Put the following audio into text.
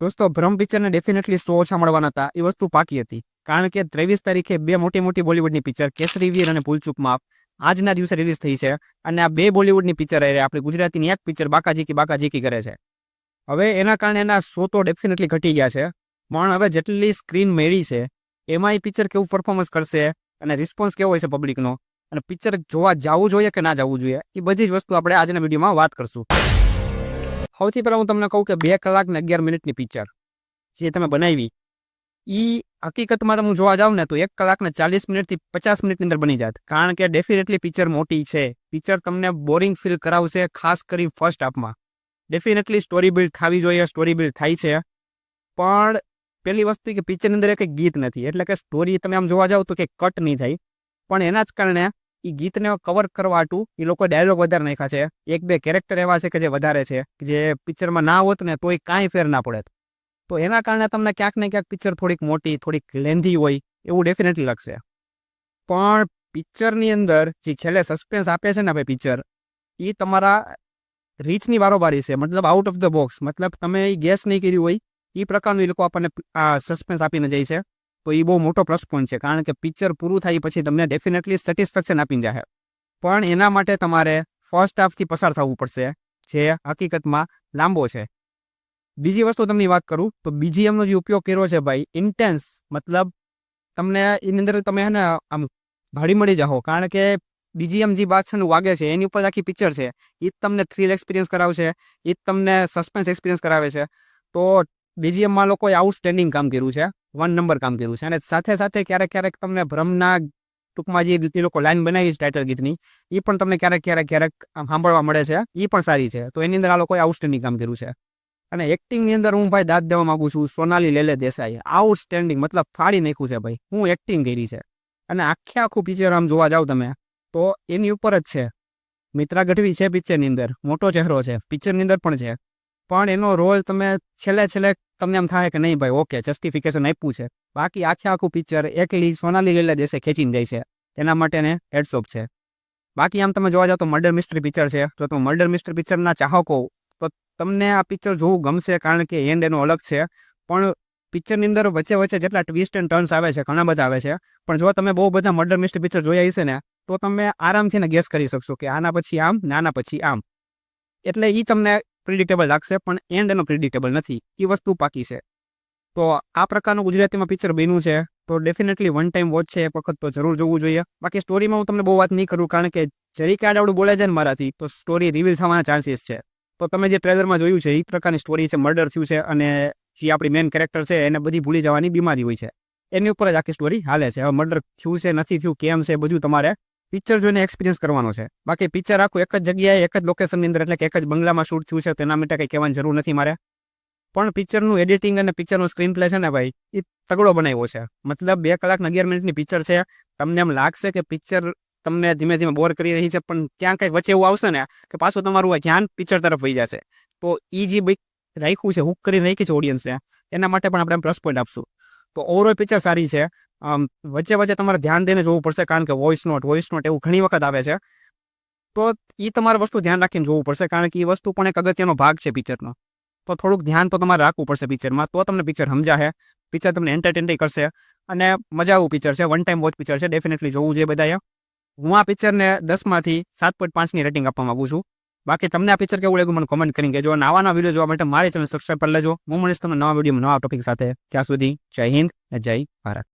દોસ્તો ભ્રમ પિક્ચરને ડેફિનેટલી 100 ઓછા મળવાના હતા, એ વસ્તુ પાકી હતી. કારણ કે 23 તારીખે બે મોટી મોટી બોલિવૂડની પિક્ચર કેસરી વીર અને ભૂલચૂક માફ આજના દિવસે રિલીઝ થઈ છે. અને આ બે બોલિવૂડની પિક્ચર આપણી ગુજરાતીની એક પિક્ચર બાકાજીકી કરે છે. હવે એના કારણે એના 100 તો ડેફિનેટલી ઘટી ગયા છે, પણ હવે જેટલી સ્ક્રીન મેળી છે એમાં એ પિક્ચર કેવું પરફોર્મન્સ કરશે અને રિસ્પોન્સ કેવો હોય છે પબ્લિકનો, અને પિક્ચર જોવા જવું જોઈએ કે ના જવું જોઈએ, એ બધી જ વસ્તુ આપણે આજના વિડીયોમાં વાત કરશું. સૌથી પહેલાં હું તમને કહું કે 2 કલાક ને 11 મિનિટની પિક્ચર જે તમે બનાવી, એ હકીકતમાં તમે જોવા જાવ ને તો 1 કલાક ને 40 મિનિટથી 50 મિનિટની અંદર બની જાત. કારણ કે ડેફિનેટલી પિક્ચર મોટી છે, પિક્ચર તમને બોરિંગ ફીલ કરાવશે, ખાસ કરી ફર્સ્ટ હાફમાં. ડેફિનેટલી સ્ટોરી બિલ્ડ થવી જોઈએ, સ્ટોરી બિલ્ડ થાય છે, પણ પહેલી વસ્તુ કે પિક્ચરની અંદર એક ગીત નથી, એટલે કે સ્ટોરી તમે આમ જોવા જાવ તો કે કટ નહીં થાય. પણ એના જ કારણે એ ગીતને કવર કરવા હાટુ એ લોકો ડાયલોગ વધારે નાખ્યા છે. 1-2 કેરેક્ટર એવા છે કે જે વધારે છે, જે પિક્ચરમાં ના હોત ને તોય કાંઈ ફેર ના પડે. તો એના કારણે તમને ક્યાંક ને ક્યાંક પિક્ચર થોડીક મોટી, થોડીક લેન્ધી હોય એવું ડેફિનેટલી લાગશે. પણ પિક્ચરની અંદર જે છેલ્લે સસ્પેન્સ આપે છે ને ભાઈ પિક્ચર, એ તમારા રીચની બારોબારી છે. મતલબ આઉટ ઓફ ધ બોક્સ, મતલબ તમે એ ગેસ નહીં કર્યું હોય એ પ્રકારનું એ લોકો આપણને આ સસ્પેન્સ આપીને જાય છે. તો એ બહુ મોટો પ્લસ પોઈન્ટ છે, કારણ કે પિક્ચર પૂરું થાય પછી તમને ડેફિનેટલી સેટિસ્ફેક્શન આપીને જાય. પણ એના માટે તમારે ફર્સ્ટ હાફથી પસાર થવું પડશે, જે હકીકતમાં લાંબો છે. બીજી વસ્તુ તમને વાત કરું તો બીજીએમનો જે ઉપયોગ કર્યો છે ભાઈ, ઇન્ટેન્સ, મતલબ તમને એની અંદર તમે હે ને આમ ભાડી મળી જાઓ. કારણ કે બીજીએમ જે બાદશાહનું વાગે છે એની ઉપર આખી પિક્ચર છે, એ જ તમને થ્રિલ એક્સપિરિયન્સ કરાવશે, એ જ તમને સસ્પેન્સ એક્સપિરિયન્સ કરાવે છે. તો બીજીએમમાં લોકોએ આઉટસ્ટેન્ડિંગ કામ કર્યું છે, 1 નંબર કામ કર્યું છે. અને સાથે સાથે ક્યારેક ક્યારેક તમને ભ્રમના ટૂંકમાં જે રીતે લોકો લાઈન બનાવી છે ટાઇટલ ગીતની, એ પણ તમને ક્યારેક સાંભળવા મળે છે, એ પણ સારી છે. તો એની અંદર આ લોકોએ આઉટસ્ટેન્ડિંગ કામ કર્યું છે. અને એક્ટિંગની અંદર હું ભાઈ દાદ દેવા માંગુ છું, સોનાલી લેલે દેસાઈ આઉટસ્ટેન્ડિંગ, મતલબ ફાડી નાખ્યું છે ભાઈ, હું એક્ટિંગ કરી છે. અને આખું પિક્ચર આમ જોવા જાવ તમે તો એની ઉપર જ છે. મિત્રા ગઢવી છે પિક્ચરની અંદર, મોટો ચહેરો છે, પિક્ચરની અંદર પણ છે, પણ એનો રોલ તમે છેલ્લે તમને એમ થાય કે નહીં ભાઈ ઓકે જસ્ટિફિકેશન આપ્યું છે. બાકી આખું પિક્ચર એકલી સોનાલી લેલે દેસાઈ ખેંચીને જાય છે, તેના માટે એને હેડ્સ ઓફ છે. બાકી આમ તમે જોવા જાવ તો મર્ડર મિસ્ટ્રી પિક્ચર છે. જો તમે મર્ડર મિસ્ટ્રી પિક્ચરના ચાહકો તો તમને આ પિક્ચર જોવું ગમશે, કારણ કે એન્ડ એનો અલગ છે. પણ પિક્ચરની અંદર વચ્ચે જેટલા ટ્વિસ્ટ એન્ડ ટર્ન્સ આવે છે, ઘણા બધા આવે છે. પણ જો તમે બહુ બધા મર્ડર મિસ્ટ્રી પિક્ચર જોયા હશે ને તો તમે આરામથી ને ગેસ કરી શકશો કે આના પછી આમ ને આના પછી આમ. એટલે એ તમને પ્રિડિક્ટેબલ લાગશે, પણ એન્ડ એનો પ્રિડિક્ટેબલ નથી, એ વસ્તુ પાકી છે. તો આ પ્રકારનું ગુજરાતીમાં પિક્ચર બન્યું છે, તો ડેફિનેટલી વન ટાઈમ વોચ છે, એક વખત તો જરૂર જોવું જોઈએ. બાકી સ્ટોરીમાં હું તમને બહુ વાત નહીં કરું, કારણ કે જરીક આડાવડું બોલે છે ને મારાથી તો સ્ટોરી રિવીલ થવાના ચાન્સીસ છે. તો તમે જે ટ્રેલરમાં જોયું છે એ પ્રકારની સ્ટોરી છે, મર્ડર થયું છે, અને જે આપણી મેન કેરેક્ટર છે એને બધી ભૂલી જવાની બીમારી હોય છે, એની ઉપર જ આખી સ્ટોરી હાલે છે. હવે મર્ડર થયું છે, નથી થયું, કેમ છે, બધું તમારે પિક્ચર જોઈને એક્સપિરિયન્સ કરવાનો છે. બાકી પિક્ચર આખું એક જ જગ્યાએ, એક જ લોકેશનની અંદર, એટલે કે એક જ બંગલામાં શૂટ થયું છે, તેના માટે કંઈ કહેવાની જરૂર નથી મારે. પણ પિક્ચરનું એડિટિંગ અને પિક્ચરનો સ્ક્રીન પ્લે છે ને ભાઈ, એ તગડો બનાવ્યો છે. મતલબ 2 કલાક ને 11 મિનિટની પિક્ચર છે. તમને એમ લાગશે કે પિક્ચર તમને ધીમે ધીમે બોર કરી રહી છે, પણ ક્યાં કંઈક વચ્ચે એવું આવશે ને કે પાછું તમારું ધ્યાન પિક્ચર તરફ વહી જશે. તો એ જે ભાઈ રાખ્યું છે, હુક કરી રાખી છે ઓડિયન્સને, એના માટે પણ આપણે પ્લસ પોઈન્ટ આપશું. તો ઓવરઓલ પિક્ચર સારી છે. વચ્ચે તમારે ધ્યાન દઈને જોવું પડશે, કારણ કે વોઇસ નોટ એવું ઘણી વખત આવે છે. તો એ તમારે વસ્તુ ધ્યાન રાખીને જોવું પડશે, કારણ કે એ વસ્તુ પણ એક અગત્યનો ભાગ છે પિક્ચરનો. તો થોડુંક ધ્યાન તો તમારે રાખવું પડશે પિક્ચરમાં, તો તમને પિક્ચર સમજાશે, પિક્ચર તમને એન્ટરટેન કરશે, અને મજા આવું પિક્ચર છે. વન ટાઈમ વોચ પિક્ચર છે, ડેફિનેટલી જોવું જોઈએ બધાએ. હું આ પિક્ચરને 10માંથી 7.5ની રેટિંગ આપવા માંગુ છું. બાકી તમને આ પિક્ચર કેવું લાગ્યું મને કોમેન્ટ કરીને કહેજો. નવા વિડીયો જોવા માટે મારી ચેનલ સબસ્ક્રાઈબ કરી લેજો. હું મળીશ તમને નવા વિડીયોમાં નવા ટોપિક સાથે. ત્યાં સુધી જય હિન્દ અને જય ભારત.